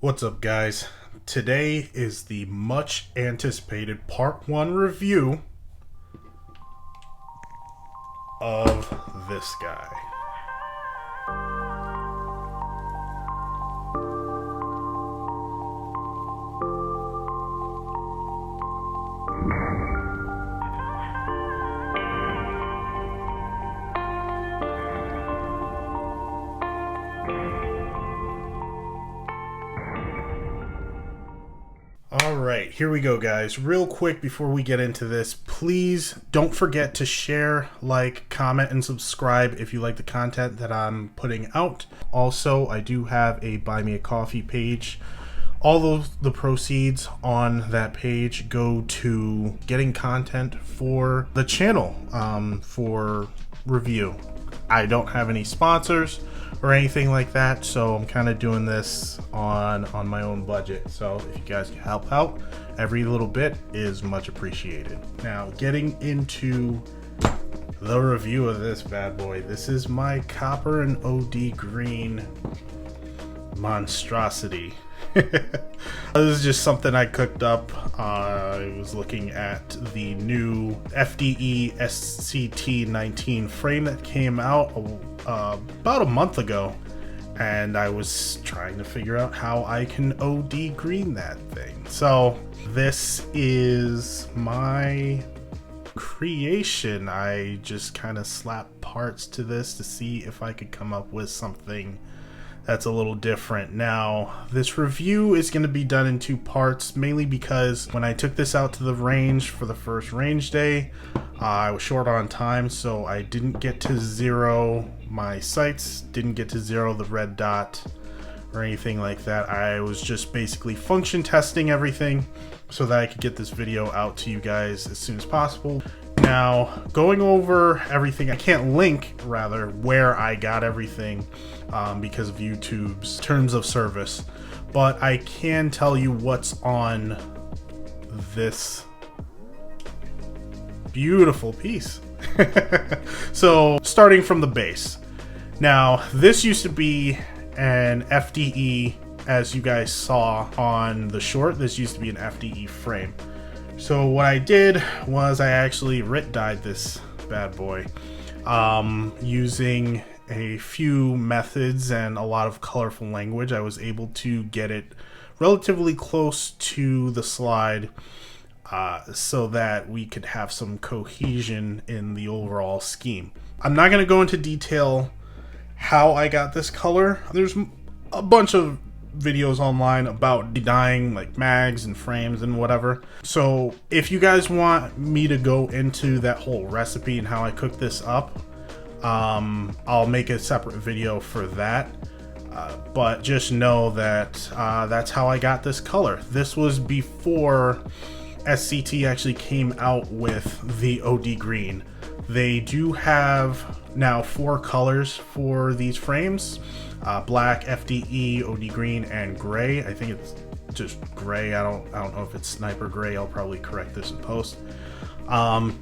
What's up, guys? Today is the much anticipated part 1 review of this guy. Alright, here we go, guys. Real quick before we get into this, please don't forget to share, like, comment, and subscribe if you like the content that I'm putting out. Also, I do have a Buy Me a Coffee page. All of the proceeds on that page go to getting content for the channel for review. I don't have any sponsors or anything like that, so I'm kind of doing this on my own budget. So if you guys can help out, every little bit is much appreciated. Now, getting into the review of this bad boy, this is my copper and OD green monstrosity. This is just something I cooked up. I was looking at the new FDE SCT-19 frame that came out about a month ago, and I was trying to figure out how I can OD green that thing. So this is my creation. I just kind of slapped parts to this to see if I could come up with something that's a little different. Now, this review is going to be done in 2 parts, mainly because when I took this out to the range for the first range day, I was short on time, so I didn't get to zero my sights, didn't get to zero the red dot or anything like that. I was just basically function testing everything so that I could get this video out to you guys as soon as possible. Now, going over everything, I can't link, rather, where I got everything because of YouTube's terms of service, but I can tell you what's on this beautiful piece. So, starting from the base. Now, this used to be an FDE, as you guys saw on the short. This used to be an FDE frame. So what I did was I actually writ dyed this bad boy using a few methods and a lot of colorful language. I was able to get it relatively close to the slide so that we could have some cohesion in the overall scheme. I'm not going to go into detail how I got this color. There's a bunch of videos online about dyeing like mags and frames and whatever. So if you guys want me to go into that whole recipe and how I cook this up, I'll make a separate video for that. But just know that that's how I got this color. This was before SCT actually came out with the OD green. They do have now 4 colors for these frames. Black, FDE, OD green, and gray. I think it's just gray. I don't know if it's sniper gray. I'll probably correct this in post. But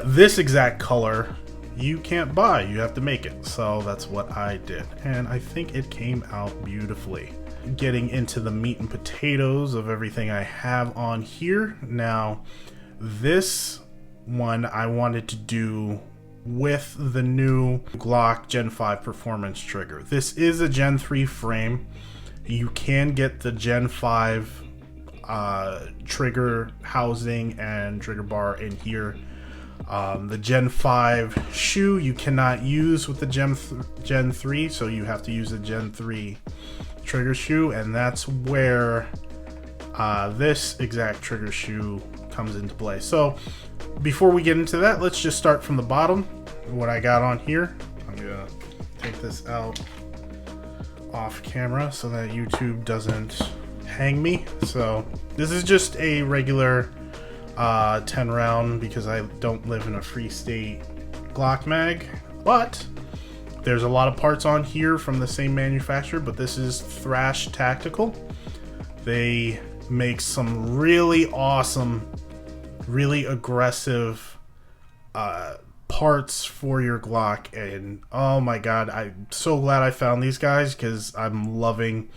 this exact color you can't buy. You have to make it. So that's what I did, and I think it came out beautifully. Getting into the meat and potatoes of everything I have on here. Now, this one I wanted to do with the new Glock Gen 5 performance trigger. This is a Gen 3 frame. You can get the Gen 5 trigger housing and trigger bar in here. The Gen 5 shoe you cannot use with the Gen 3, so you have to use a Gen 3 trigger shoe, and that's where this exact trigger shoe comes into play. So before we get into that, let's just start from the bottom. What I got on here, I'm gonna take this out off camera so that YouTube doesn't hang me. So this is just a regular 10 round because I don't live in a free state Glock mag, but there's a lot of parts on here from the same manufacturer. But this is Thrash Tactical. They make some really awesome, really aggressive parts for your Glock, and oh my god, I'm so glad I found these guys because I'm loving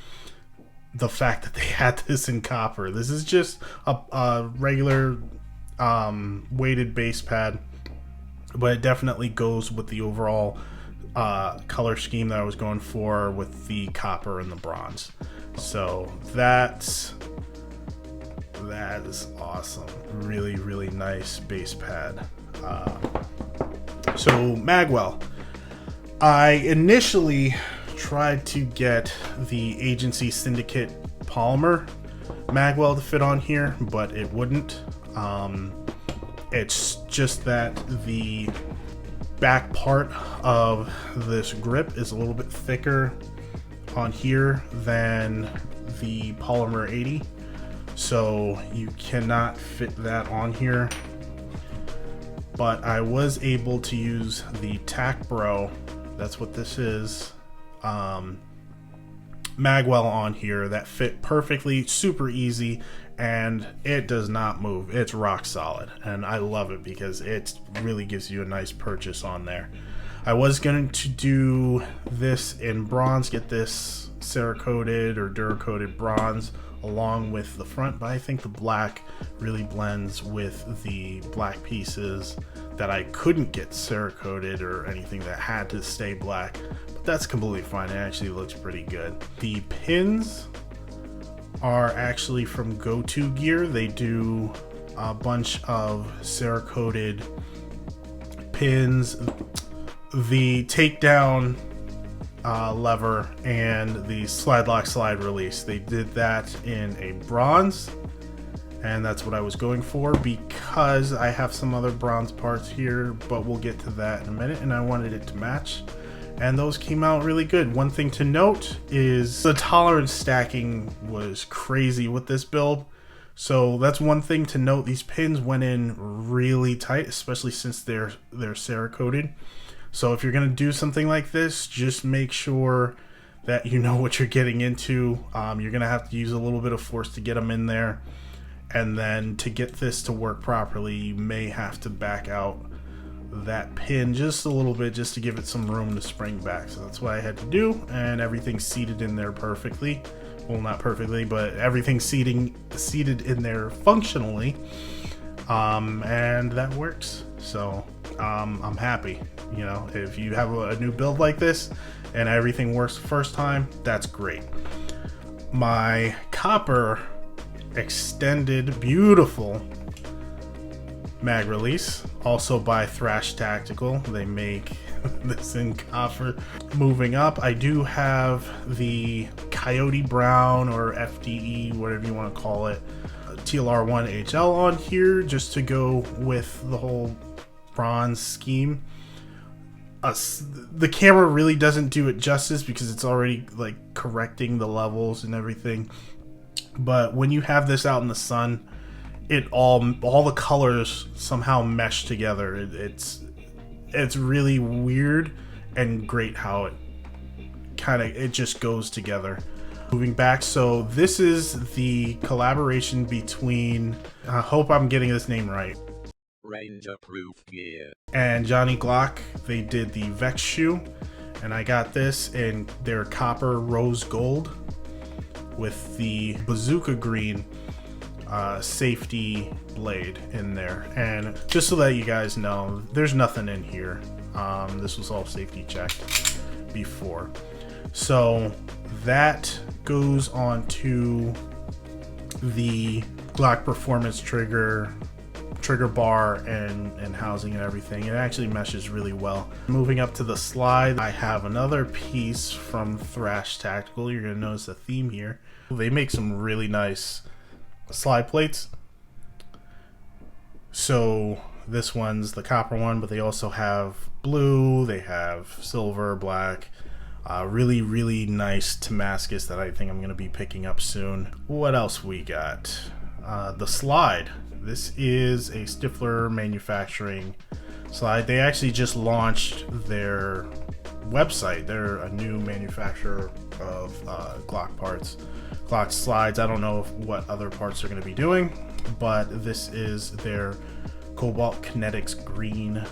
the fact that they had this in copper. This is just a regular weighted base pad, but it definitely goes with the overall color scheme that I was going for with the copper and the bronze. So that is awesome. Really, really nice base pad. So Magwell, I initially tried to get the Agency Syndicate polymer Magwell to fit on here, but it wouldn't. It's just that the back part of this grip is a little bit thicker on here than the polymer 80, so you cannot fit that on here. But I was able to use the Tac Bro, that's what this is, Magwell on here that fit perfectly, super easy, and it does not move. It's rock solid, and I love it because it really gives you a nice purchase on there. I was going to do this in bronze, get this Cerakoted or Duracoated bronze along with the front, but I think the black really blends with the black pieces that I couldn't get Cerakoted or anything that had to stay black, but that's completely fine. It actually looks pretty good. The pins are actually from Go-To Gear. They do a bunch of Cerakoted pins, the takedown lever, and the slide lock slide release. They did that in a bronze, and that's what I was going for because I have some other bronze parts here, but we'll get to that in a minute, and I wanted it to match, and those came out really good. One thing to note is the tolerance stacking was crazy with this build, so that's one thing to note. These pins went in really tight, especially since they're Cerakoted. So if you're going to do something like this, just make sure that you know what you're getting into. You're going to have to use a little bit of force to get them in there. And then to get this to work properly, you may have to back out that pin just a little bit just to give it some room to spring back. So that's what I had to do, and everything's seated in there perfectly. Well, not perfectly, but everything's seated in there functionally. And that works. So I'm happy. You know, if you have a new build like this and everything works the first time, that's great. My copper extended beautiful mag release, also by Thrash Tactical. They make this in copper. Moving up, I do have the Coyote Brown or FDE, whatever you want to call it, TLR1 HL on here just to go with the whole bronze scheme. The camera really doesn't do it justice because it's already like correcting the levels and everything, but when you have this out in the sun, it all the colors somehow mesh together. It's really weird and great how it just goes together. Moving back, so this is the collaboration between, I hope I'm getting this name right, Ranger Proof Gear and Johnny Glock. They did the Vex shoe, and I got this in their copper rose gold with the bazooka green safety blade in there. And just so that you guys know, there's nothing in here. This was all safety checked before. So that goes on to the Glock Performance trigger bar and housing and everything. It actually meshes really well. Moving up to the slide, I have another piece from Thrash Tactical. You're gonna notice a theme here. They make some really nice slide plates. So this one's the copper one, but they also have blue, they have silver, black. Really, really nice Damascus that I think I'm going to be picking up soon. What else we got? The slide. This is a Stifler Manufacturing slide. They actually just launched their website. They're a new manufacturer of Glock parts, Glock slides. I don't know what other parts they're going to be doing, but this is their Cobalt Kinetics green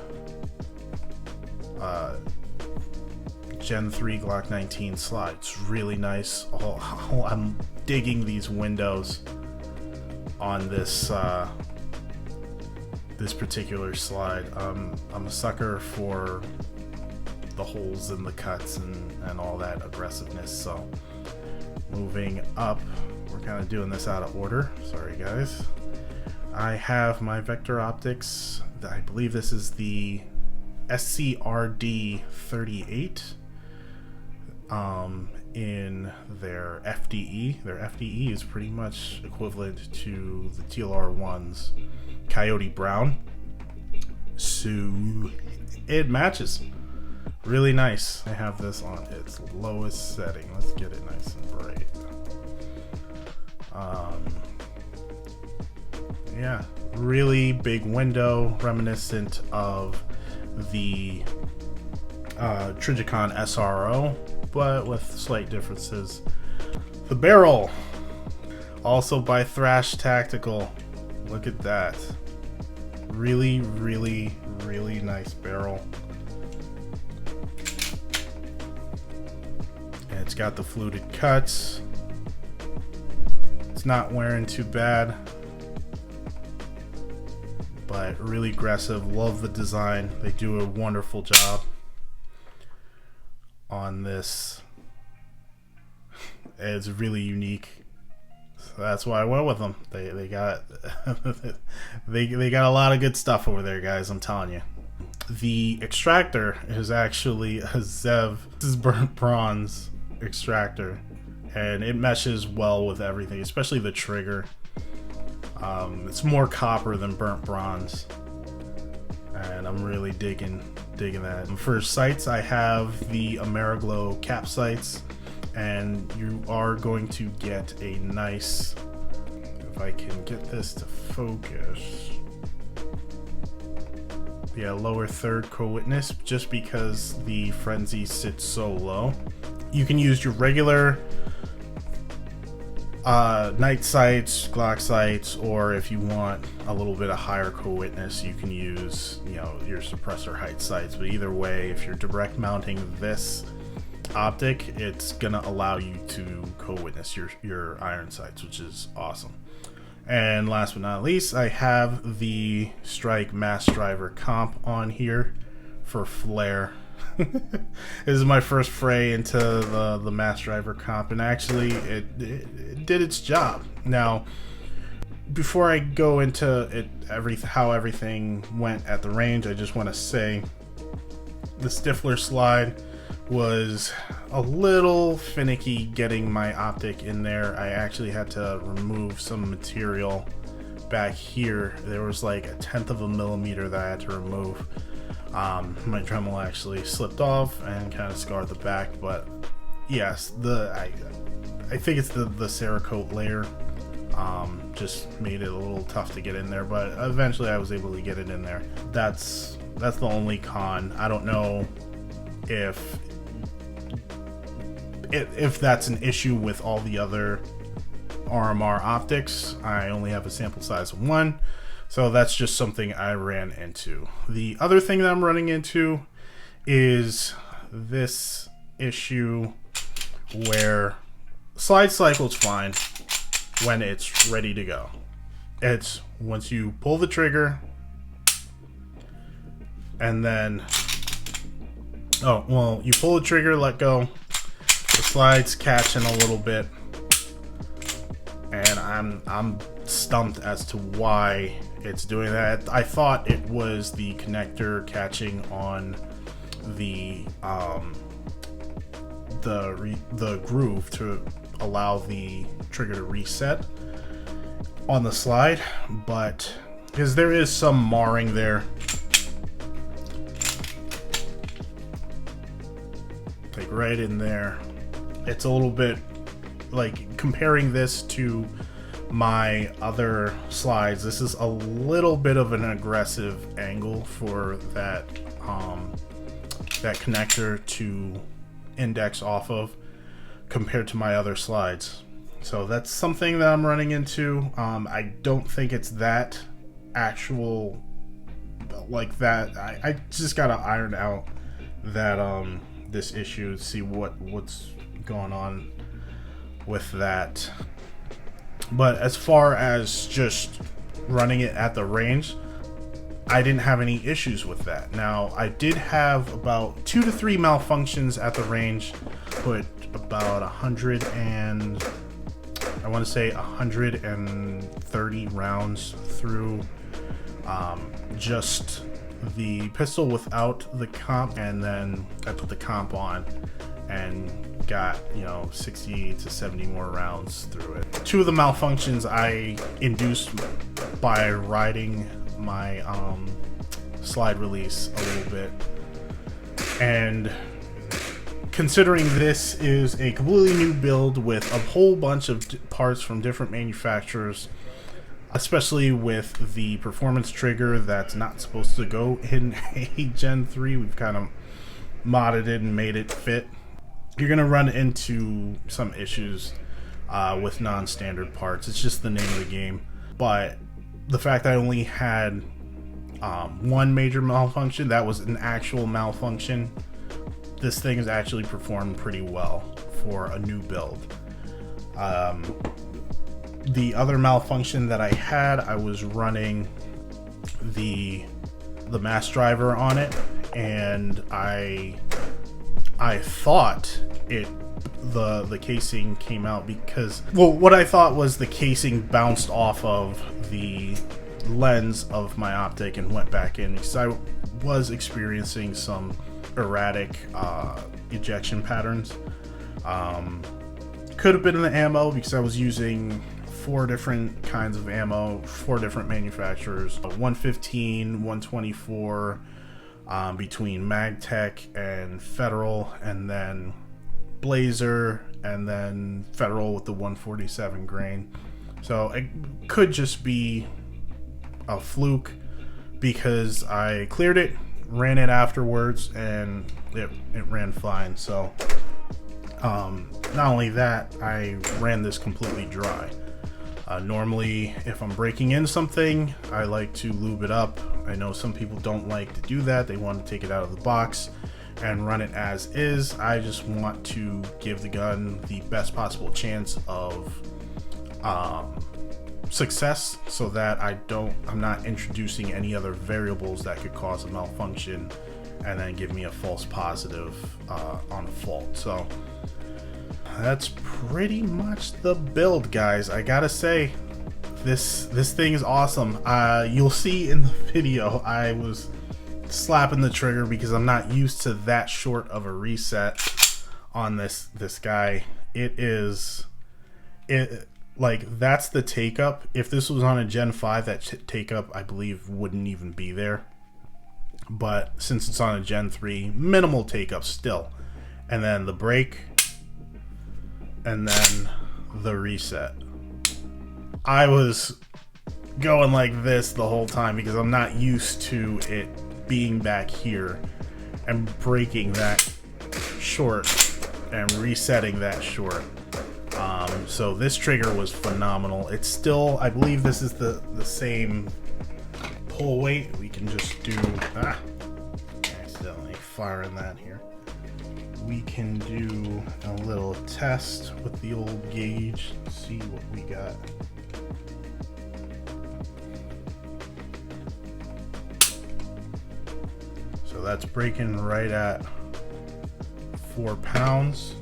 Gen 3 Glock 19 slide. It's really nice. Oh, I'm digging these windows on this this particular slide. I'm a sucker for the holes in the cuts and all that aggressiveness. So moving up, we're kind of doing this out of order. Sorry guys. I have my Vector Optics. I believe this is the SCRD 38 in their FDE. Their FDE is pretty much equivalent to the TLR1's Coyote Brown, so it matches really nice. I have this on its lowest setting. Let's get it nice and bright. Yeah, really big window, reminiscent of the Trijicon SRO, but with slight differences. The barrel, also by Thrash Tactical. Look at that. Really, really, really nice barrel. And it's got the fluted cuts. It's not wearing too bad, but really aggressive. Love the design. They do a wonderful job on this. It's really unique. So that's why I went with them. They got they got a lot of good stuff over there, guys. I'm telling you. The extractor is actually a Zev. This is burnt bronze extractor, and it meshes well with everything, especially the trigger. It's more copper than burnt bronze, and I'm really digging that. For sights, I have the Ameriglow cap sights, and you are going to get a nice, if I can get this to focus, yeah, lower third co-witness, just because the frenzy sits so low. You can use your regular night sights, Glock sights, or if you want a little bit of higher co-witness, you can use, you know, your suppressor height sights. But either way, if you're direct mounting this optic, it's gonna allow you to co-witness your iron sights, which is awesome. And last but not least, I have the Strike Mass Driver comp on here for flare. This is my first foray into the Mass Driver comp, and actually it did its job. Now, before I go into it, how everything went at the range, I just want to say the Stifler slide was a little finicky getting my optic in there. I actually had to remove some material back here. There was like 1/10 of a millimeter that I had to remove. My Dremel actually slipped off and kind of scarred the back, but yes, I think it's the Cerakote layer just made it a little tough to get in there, but eventually I was able to get it in there. That's the only con. I don't know if that's an issue with all the other RMR optics. I only have a sample size of 1. So that's just something I ran into. The other thing that I'm running into is this issue where slide cycle's fine when it's ready to go. It's once you pull the trigger and then, you pull the trigger, let go, the slide's catching a little bit, and I'm stumped as to why it's doing that. I thought it was the connector catching on the groove to allow the trigger to reset on the slide, but because there is some marring there, like right in there. It's a little bit like comparing this to my other slides. This is a little bit of an aggressive angle for that that connector to index off of compared to my other slides. So that's something that I'm running into. I don't think it's that actual like that. I just gotta iron out that this issue, see what's going on with that. But as far as just running it at the range, I didn't have any issues with that. Now, I did have about 2 to 3 malfunctions at the range, put about 130 rounds through just the pistol without the comp, and then I put the comp on and got 60 to 70 more rounds through it. 2 of the malfunctions I induced by riding my slide release a little bit, and considering this is a completely new build with a whole bunch of parts from different manufacturers, especially with the performance trigger that's not supposed to go in a Gen 3, we've kind of modded it and made it fit. You're going to run into some issues with non-standard parts. It's just the name of the game. But the fact that I only had one major malfunction, that was an actual malfunction, this thing has actually performed pretty well for a new build. The other malfunction that I had, I was running the mass driver on it, and I thought the casing came out because, well, what I thought was the casing bounced off of the lens of my optic and went back in, because I was experiencing some erratic ejection patterns. Could have been in the ammo, because I was using 4 different kinds of ammo, 4 different manufacturers, 115, 124, between Magtech and Federal, and then Blazer, and then Federal with the 147 grain. So it could just be a fluke, because I cleared it, ran it afterwards, and it ran fine. So not only that, I ran this completely dry. Normally, if I'm breaking in something, I like to lube it up. I know some people don't like to do that. They want to take it out of the box and run it as is. I just want to give the gun the best possible chance of success, so that I'm not introducing any other variables that could cause a malfunction and then give me a false positive on a fault. So that's pretty much the build, guys. I gotta say, this thing is awesome. You'll see in the video I was slapping the trigger because I'm not used to that short of a reset on this guy. Like, that's the take up. If this was on a Gen 5, that take up, I believe, wouldn't even be there. But since it's on a Gen 3, minimal take up still. And then the break, and then the reset. I was going like this the whole time because I'm not used to it being back here and breaking that short and resetting that short. So this trigger was phenomenal. It's still, I believe this is the same pull weight. We can just do, accidentally firing that here. We can do a little test with the old gauge, see what we got. So that's breaking right at 4 pounds.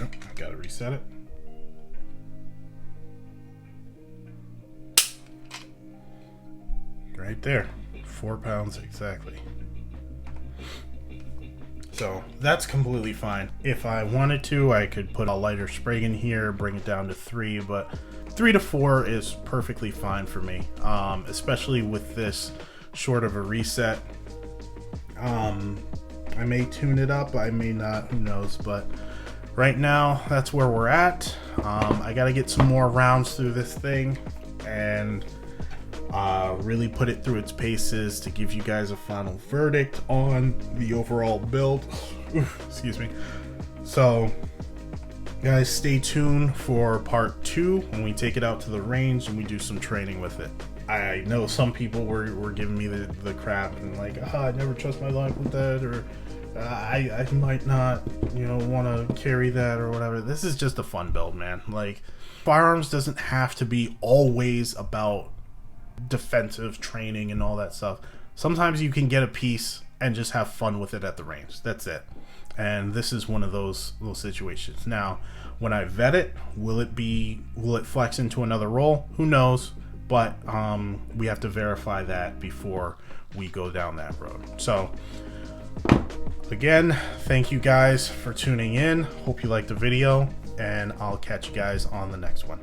Oh, I gotta reset it. Right there, 4 pounds exactly. So that's completely fine. If I wanted to, I could put a lighter spray in here, bring it down to 3, but 3 to 4 is perfectly fine for me, especially with this short of a reset. I may tune it up, I may not, who knows, but right now that's where we're at. I gotta get some more rounds through this thing and really put it through its paces to give you guys a final verdict on the overall build. Excuse me. So guys, stay tuned for part 2 when we take it out to the range and we do some training with it. I know some people were giving me the crap and like, I never trust my luck with that, or I might not, want to carry that or whatever. This is just a fun build, man. Like, firearms doesn't have to be always about defensive training and all that stuff. Sometimes you can get a piece and just have fun with it at the range. That's it. And this is one of those little situations. Now, when I vet it, will it flex into another role? Who knows? But we have to verify that before we go down that road. So again, thank you guys for tuning in. Hope you liked the video, and I'll catch you guys on the next one.